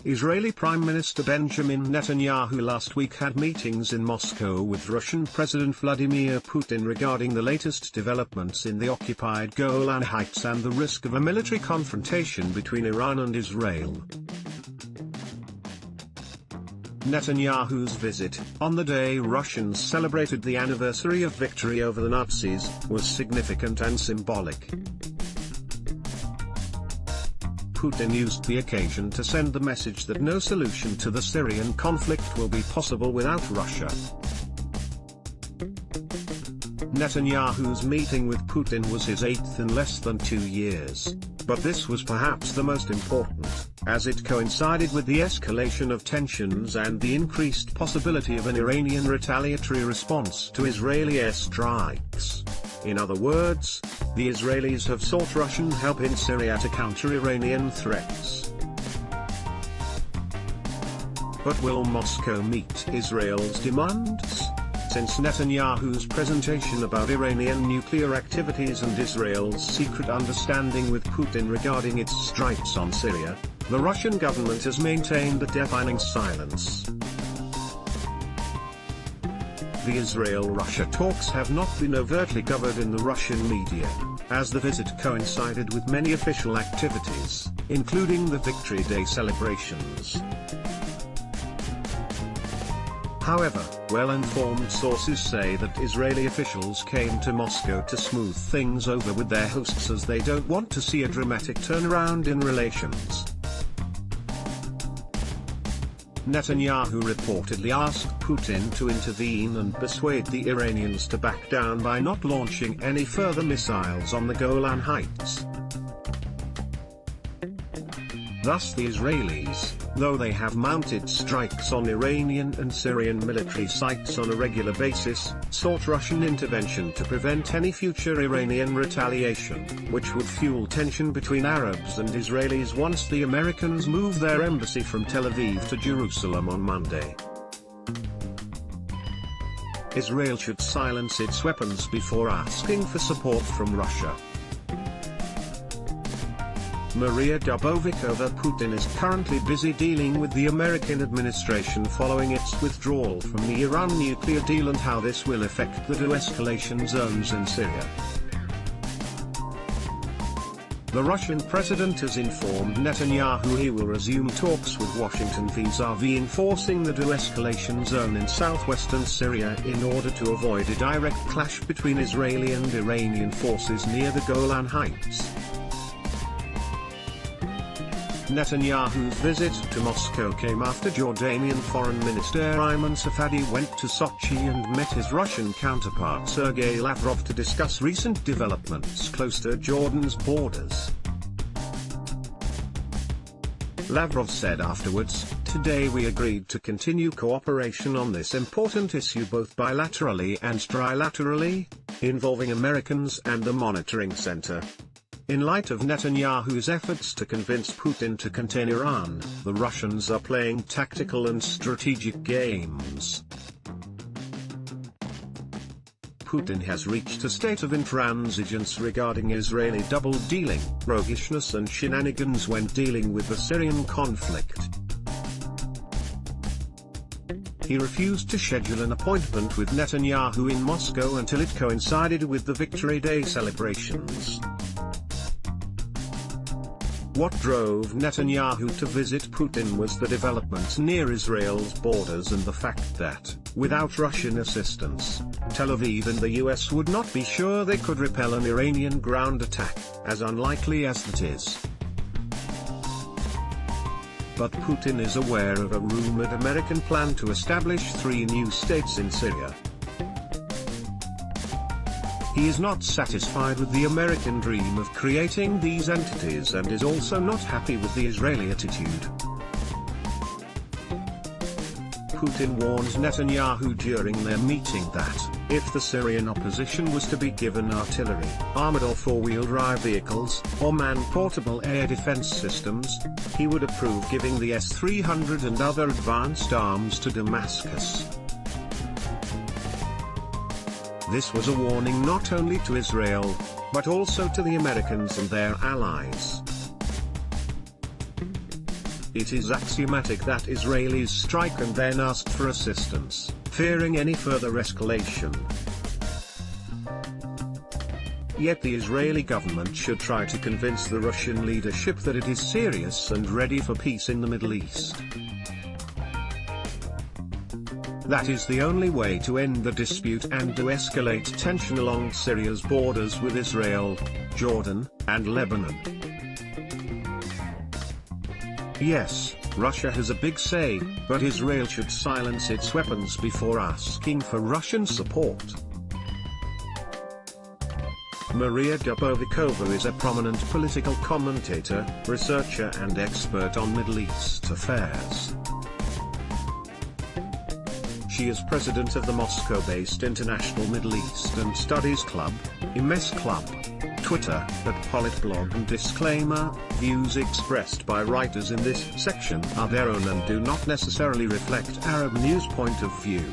Israeli Prime Minister Benjamin Netanyahu last week had meetings in Moscow with Russian President Vladimir Putin regarding the latest developments in the occupied Golan Heights and the risk of a military confrontation between Iran and Israel. Netanyahu's visit, on the day Russians celebrated the anniversary of victory over the Nazis, was significant and symbolic. Putin used the occasion to send the message that no solution to the Syrian conflict will be possible without Russia. Netanyahu's meeting with Putin was his 8th in less than 2 years, but this was perhaps the most important, as it coincided with the escalation of tensions and the increased possibility of an Iranian retaliatory response to Israeli airstrikes. In other words, the Israelis have sought Russian help in Syria to counter Iranian threats. But will Moscow meet Israel's demands? Since Netanyahu's presentation about Iranian nuclear activities and Israel's secret understanding with Putin regarding its strikes on Syria, the Russian government has maintained a deafening silence. The Israel-Russia talks have not been overtly covered in the Russian media, as the visit coincided with many official activities, including the Victory Day celebrations. However, well-informed sources say that Israeli officials came to Moscow to smooth things over with their hosts as they don't want to see a dramatic turnaround in relations. Netanyahu reportedly asked Putin to intervene and persuade the Iranians to back down by not launching any further missiles on the Golan Heights. Thus the Israelis, though they have mounted strikes on Iranian and Syrian military sites on a regular basis, sought Russian intervention to prevent any future Iranian retaliation, which would fuel tension between Arabs and Israelis once the Americans move their embassy from Tel Aviv to Jerusalem on Monday. Israel should silence its weapons before asking for support from Russia. Maria Dubovicova. Putin is currently busy dealing with the American administration following its withdrawal from the Iran nuclear deal and how this will affect the de-escalation zones in Syria. The Russian president has informed Netanyahu he will resume talks with Washington vis-à-vis enforcing the de-escalation zone in southwestern Syria in order to avoid a direct clash between Israeli and Iranian forces near the Golan Heights. Netanyahu's visit to Moscow came after Jordanian Foreign Minister Ayman Safadi went to Sochi and met his Russian counterpart Sergei Lavrov to discuss recent developments close to Jordan's borders. Lavrov said afterwards, "Today we agreed to continue cooperation on this important issue both bilaterally and trilaterally, involving Americans and the monitoring center." In light of Netanyahu's efforts to convince Putin to contain Iran, the Russians are playing tactical and strategic games. Putin has reached a state of intransigence regarding Israeli double-dealing, roguishness and shenanigans when dealing with the Syrian conflict. He refused to schedule an appointment with Netanyahu in Moscow until it coincided with the Victory Day celebrations. What drove Netanyahu to visit Putin was the developments near Israel's borders and the fact that, without Russian assistance, Tel Aviv and the US would not be sure they could repel an Iranian ground attack, as unlikely as that is. But Putin is aware of a rumored American plan to establish 3 new states in Syria. He is not satisfied with the American dream of creating these entities and is also not happy with the Israeli attitude. Putin warns Netanyahu during their meeting that, if the Syrian opposition was to be given artillery, armored or four-wheel drive vehicles, or man-portable air defense systems, he would approve giving the S-300 and other advanced arms to Damascus. This was a warning not only to Israel, but also to the Americans and their allies. it is axiomatic that Israelis strike and then ask for assistance, fearing any further escalation. Yet the Israeli government should try to convince the Russian leadership that it is serious and ready for peace in the Middle East. That is the only way to end the dispute and to escalate tension along Syria's borders with Israel, Jordan, and Lebanon. Yes, Russia has a big say, but Israel should silence its weapons before asking for Russian support. Maria Dubovikova is a prominent political commentator, researcher and expert on Middle East affairs. She is president of the Moscow-based International Middle East and Studies Club, IMES Club. Twitter, @politblog. And disclaimer, views expressed by writers in this section are their own and do not necessarily reflect Arab News point of view.